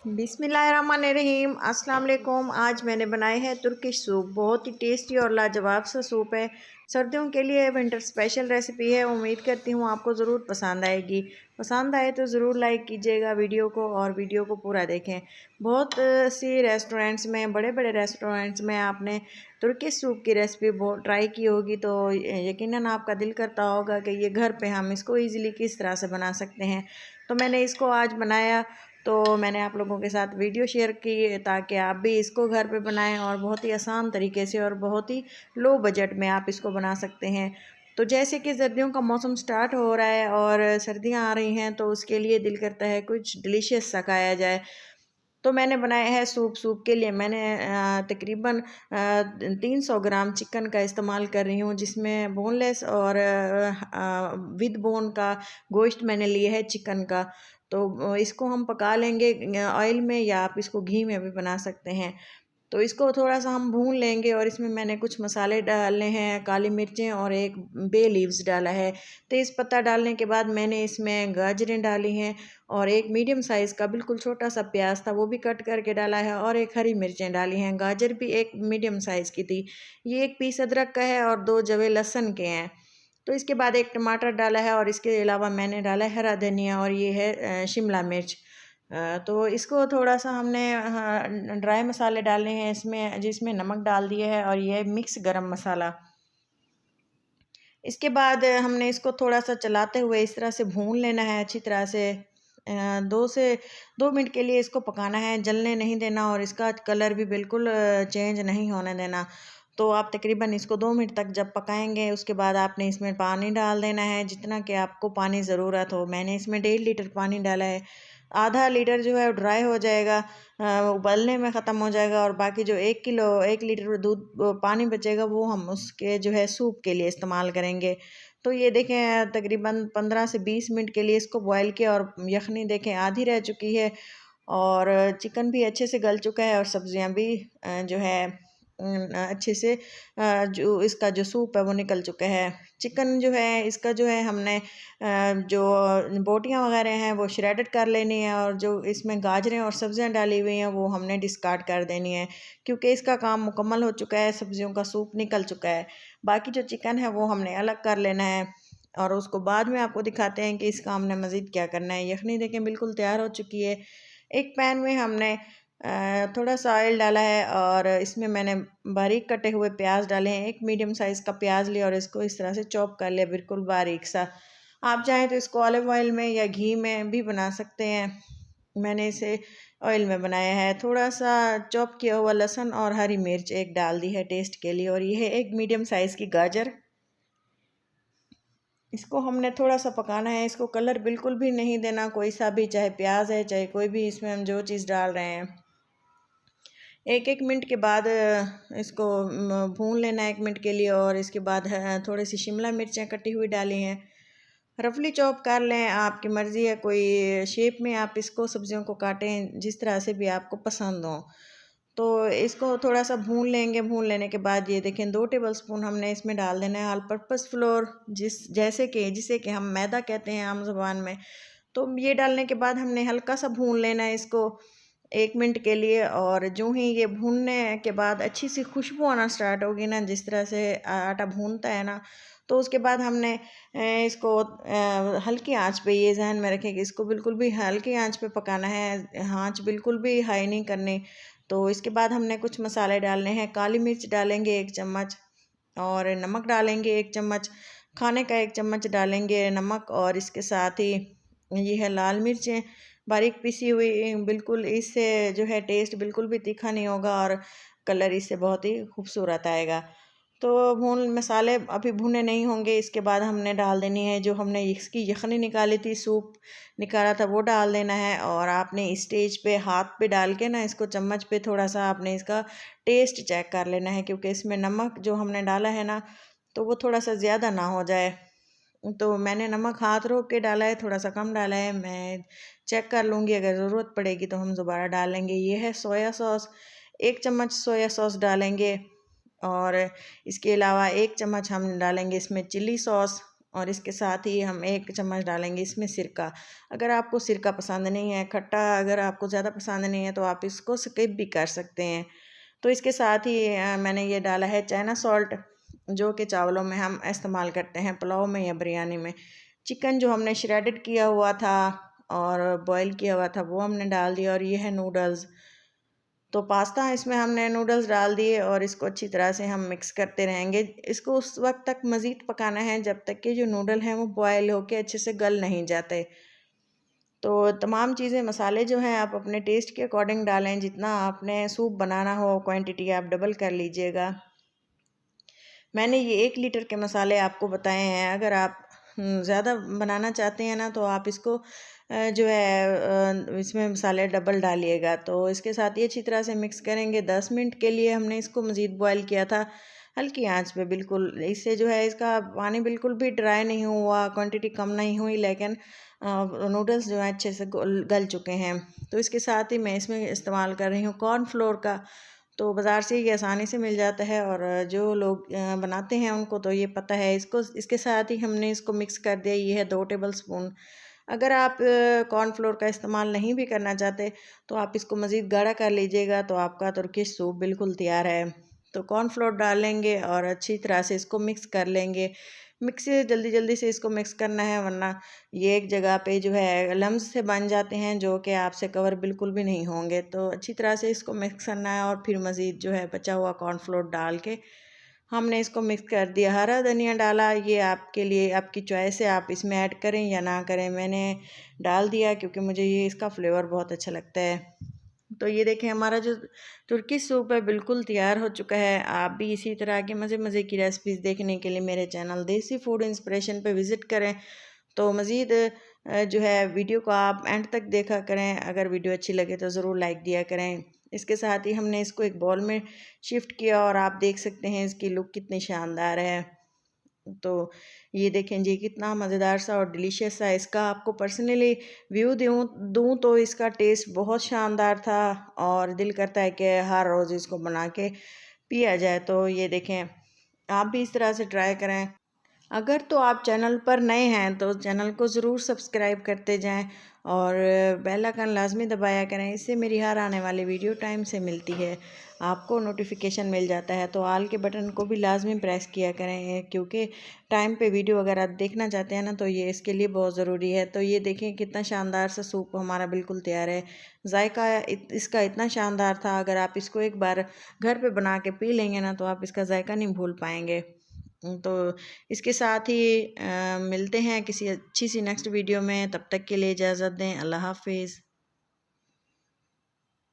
बिस्मिल्लाहिर्रहमानिर्रहीम अस्सलाम वालेकुम। आज मैंने बनाए हैं तुर्किश सूप। बहुत ही टेस्टी और लाजवाब सा सूप है। सर्दियों के लिए विंटर स्पेशल रेसिपी है। उम्मीद करती हूँ आपको ज़रूर पसंद आएगी। पसंद आए तो ज़रूर लाइक कीजिएगा वीडियो को और वीडियो को पूरा देखें। बहुत सी रेस्टोरेंट्स में, बड़े बड़े रेस्टोरेंट्स में आपने तुर्किश सूप की रेसिपी बहुत ट्राई की होगी, तो यकीनन आपका दिल करता होगा कि ये घर पे हम इसको ईज़िली किस तरह से बना सकते हैं। तो मैंने इसको आज बनाया, तो मैंने आप लोगों के साथ वीडियो शेयर की ताकि आप भी इसको घर पे बनाएं और बहुत ही आसान तरीके से और बहुत ही लो बजट में आप इसको बना सकते हैं। तो जैसे कि सर्दियों का मौसम स्टार्ट हो रहा है और सर्दियां आ रही हैं, तो उसके लिए दिल करता है कुछ डिलीशियस सा खाया जाए। तो मैंने बनाया है सूप। सूप के लिए मैंने तकरीबन 300 ग्राम चिकन का इस्तेमाल कर रही हूँ, जिसमें बोनलेस और विद बोन का गोश्त मैंने लिया है चिकन का। तो इसको हम पका लेंगे ऑयल में, या आप इसको घी में भी बना सकते हैं। तो इसको थोड़ा सा हम भून लेंगे और इसमें मैंने कुछ मसाले डालने हैं, काली मिर्चें और एक बे लीव्स डाला है। तेज़ पत्ता डालने के बाद मैंने इसमें गाजरें डाली हैं और एक मीडियम साइज़ का बिल्कुल छोटा सा प्याज था, वो भी कट करके डाला है, और एक हरी मिर्चें डाली हैं। गाजर भी एक मीडियम साइज़ की थी। ये एक पीस अदरक का है और 2 जवे लहसुन के हैं। तो इसके बाद एक टमाटर डाला है और इसके अलावा मैंने डाला है हरा धनिया, और ये है शिमला मिर्च। तो इसको थोड़ा सा हमने ड्राई मसाले डालने हैं इसमें, जिसमें नमक डाल दिया है, और ये है मिक्स गरम मसाला। इसके बाद हमने इसको थोड़ा सा चलाते हुए इस तरह से भून लेना है अच्छी तरह से। 2 मिनट के लिए इसको पकाना है, जलने नहीं देना और इसका कलर भी बिल्कुल चेंज नहीं होने देना। तो आप तकरीबन इसको 2 मिनट तक जब पकाएंगे, उसके बाद आपने इसमें पानी डाल देना है जितना कि आपको पानी ज़रूरत हो। मैंने इसमें 1.5 लीटर पानी डाला है। आधा लीटर जो है वो ड्राई हो जाएगा, उबलने में ख़त्म हो जाएगा, और बाकी जो 1 लीटर दूध पानी बचेगा वो हम उसके जो है सूप के लिए इस्तेमाल करेंगे। तो ये देखें तकरीबन 15 से 20 मिनट के लिए इसको बॉयल किया, और यखनी देखें आधी रह चुकी है, और चिकन भी अच्छे से गल चुका है, और सब्जियां भी जो है अच्छे से जो इसका जो सूप है वो निकल चुका है। चिकन जो है इसका जो है हमने जो बोटियां वगैरह हैं वो श्रेडेड कर लेनी है, और जो इसमें गाजरें और सब्जियां डाली हुई हैं वो हमने डिस्कार्ड कर देनी है, क्योंकि इसका काम मुकम्मल हो चुका है, सब्जियों का सूप निकल चुका है। बाकी जो चिकन है वो हमने अलग कर लेना है, और उसको बाद में आपको दिखाते हैं कि इसका हमने मज़ीद क्या करना है। यखनी देखें बिल्कुल तैयार हो चुकी है। एक पैन में हमने थोड़ा सा ऑयल डाला है, और इसमें मैंने बारीक कटे हुए प्याज डाले हैं। एक मीडियम साइज़ का प्याज लिया और इसको इस तरह से चॉप कर लिया बिल्कुल बारीक सा। आप चाहें तो इसको ऑलिव ऑयल में या घी में भी बना सकते हैं। मैंने इसे ऑयल में बनाया है। थोड़ा सा चॉप किया हुआ लहसुन और हरी मिर्च एक डाल दी है टेस्ट के लिए, और ये है एक मीडियम साइज़ की गाजर। इसको हमने थोड़ा सा पकाना है, इसको कलर बिल्कुल भी नहीं देना कोई सा भी, चाहे प्याज है चाहे कोई भी, इसमें हम जो चीज़ डाल रहे हैं। 1 मिनट के बाद इसको भून लेना 1 मिनट के लिए, और इसके बाद थोड़ी सी शिमला मिर्चें कटी हुई डाली हैं। रफली चॉप कर लें, आपकी मर्ज़ी है, कोई शेप में आप इसको सब्जियों को काटें जिस तरह से भी आपको पसंद हो। तो इसको थोड़ा सा भून लेंगे। भून लेने के बाद ये देखें 2 टेबलस्पून हमने इसमें डाल देना है ऑल पर्पस फ्लोर, जिसे कि हम मैदा कहते हैं आम ज़ुबान में। तो ये डालने के बाद हमने हल्का सा भून लेना है इसको 1 मिनट के लिए, और जो ही ये भूनने के बाद अच्छी सी खुशबू आना स्टार्ट होगी ना, जिस तरह से आटा भूनता है ना, तो उसके बाद हमने इसको हल्की आंच पे, ये ध्यान में रखें कि इसको बिल्कुल भी हल्की आंच पे पकाना है, आंच बिल्कुल भी हाई नहीं करनी। तो इसके बाद हमने कुछ मसाले डालने हैं। काली मिर्च डालेंगे 1 चम्मच, और नमक डालेंगे 1 चम्मच, खाने का 1 चम्मच डालेंगे नमक, और इसके साथ ही ये है लाल मिर्चें बारीक पिसी हुई। बिल्कुल इससे जो है टेस्ट बिल्कुल भी तीखा नहीं होगा, और कलर इससे बहुत ही खूबसूरत आएगा। तो मसाले अभी भुने नहीं होंगे। इसके बाद हमने डाल देनी है जो हमने इसकी यखनी निकाली थी, सूप निकाला था, वो डाल देना है। और आपने इस स्टेज पे हाथ पे डाल के ना, इसको चम्मच पे थोड़ा सा आपने इसका टेस्ट चेक कर लेना है, क्योंकि इसमें नमक जो हमने डाला है ना, तो वो थोड़ा सा ज़्यादा ना हो जाए। तो मैंने नमक हाथ रोक के डाला है, थोड़ा सा कम डाला है। मैं चेक कर लूँगी, अगर ज़रूरत पड़ेगी तो हम दोबारा डालेंगे। ये है सोया सॉस, 1 चम्मच सोया सॉस डालेंगे, और इसके अलावा 1 चम्मच हम डालेंगे इसमें चिली सॉस, और इसके साथ ही हम 1 चम्मच डालेंगे इसमें सिरका। अगर आपको सिरका पसंद नहीं है, खट्टा अगर आपको ज़्यादा पसंद नहीं है, तो आप इसको स्किप भी कर सकते हैं। तो इसके साथ ही मैंने ये डाला है चाइना सॉल्ट, जो कि चावलों में हम इस्तेमाल करते हैं, पुलाव में या बिरयानी में। चिकन जो हमने श्रेडेड किया हुआ था और बॉईल किया हुआ था, वो हमने डाल दिया। और ये है नूडल्स। तो पास्ता इसमें हमने नूडल्स डाल दिए और इसको अच्छी तरह से हम मिक्स करते रहेंगे। इसको उस वक्त तक मज़ीद पकाना है जब तक कि जो नूडल हैं वो बॉयल होके अच्छे से गल नहीं जाते। तो तमाम चीज़ें, मसाले जो हैं आप अपने टेस्ट के अकॉर्डिंग डालें। जितना आपने सूप बनाना हो क्वांटिटी आप डबल कर लीजिएगा। मैंने ये 1 लीटर के मसाले आपको बताए हैं। अगर आप ज़्यादा बनाना चाहते हैं ना, तो आप इसको जो है इसमें मसाले डबल डालिएगा। तो इसके साथ ही अच्छी तरह से मिक्स करेंगे। 10 मिनट के लिए हमने इसको मज़ीद बॉयल किया था हल्की आंच पे बिल्कुल। इससे जो है इसका पानी बिल्कुल भी ड्राई नहीं हुआ, क्वांटिटी कम नहीं हुई, लेकिन नूडल्स जो हैं अच्छे से गल चुके हैं। तो इसके साथ ही मैं इसमें इस्तेमाल कर रही हूँ कॉर्नफ्लोर का। तो बाज़ार से ये आसानी से मिल जाता है और जो लोग बनाते हैं उनको तो ये पता है। इसके साथ ही हमने इसको मिक्स कर दिया। ये है 2 टेबल स्पून। अगर आप कॉर्नफ्लोर का इस्तेमाल नहीं भी करना चाहते, तो आप इसको मज़ीद गाढ़ा कर लीजिएगा, तो आपका तुर्किश सूप बिल्कुल तैयार है। तो कॉर्नफ्लोर डालेंगे और अच्छी तरह से इसको मिक्स कर लेंगे। मिक्स जल्दी जल्दी से इसको मिक्स करना है, वरना ये एक जगह पे जो है लम्स से बन जाते हैं, जो कि आपसे कवर बिल्कुल भी नहीं होंगे। तो अच्छी तरह से इसको मिक्स करना है और फिर मज़ीद जो है बचा हुआ कॉर्नफ्लोर डाल के हमने इसको मिक्स कर दिया। हरा धनिया डाला, ये आपके लिए आपकी चॉइस है, आप इसमें ऐड करें या ना करें। मैंने डाल दिया क्योंकि मुझे ये इसका फ्लेवर बहुत अच्छा लगता है। तो ये देखें हमारा जो तुर्की सूप है बिल्कुल तैयार हो चुका है। आप भी इसी तरह के मज़े मज़े की रेसिपीज़ देखने के लिए मेरे चैनल देसी फूड इंस्पिरेशन पे विज़िट करें। तो मज़ीद जो है वीडियो को आप एंड तक देखा करें। अगर वीडियो अच्छी लगे तो ज़रूर लाइक दिया करें। इसके साथ ही हमने इसको एक बॉल में शिफ्ट किया और आप देख सकते हैं इसकी लुक कितनी शानदार है। तो ये देखें जी कितना मज़ेदार सा और डिलीशियस सा। इसका आपको पर्सनली व्यू दूँ तो इसका टेस्ट बहुत शानदार था और दिल करता है कि हर रोज़ इसको बना के पिया जाए। तो ये देखें, आप भी इस तरह से ट्राई करें। अगर तो आप चैनल पर नए हैं तो चैनल को ज़रूर सब्सक्राइब करते जाएं और बेल आइकन लाजमी दबाया करें। इससे मेरी हर आने वाली वीडियो टाइम से मिलती है, आपको नोटिफिकेशन मिल जाता है। तो ऑल के बटन को भी लाजमी प्रेस किया करें, क्योंकि टाइम पे वीडियो अगर आप देखना चाहते हैं ना, तो ये इसके लिए बहुत ज़रूरी है। तो ये देखें कितना शानदार सा सूप हमारा बिल्कुल तैयार है। जायका इसका इतना शानदार था, अगर आप इसको एक बार घर पर बना के पी लेंगे ना, तो आप इसका जायका नहीं भूल पाएंगे। तो इसके साथ ही मिलते हैं किसी अच्छी सी नेक्स्ट वीडियो में। तब तक के लिए इजाज़त दें। अल्लाह हाफिज़।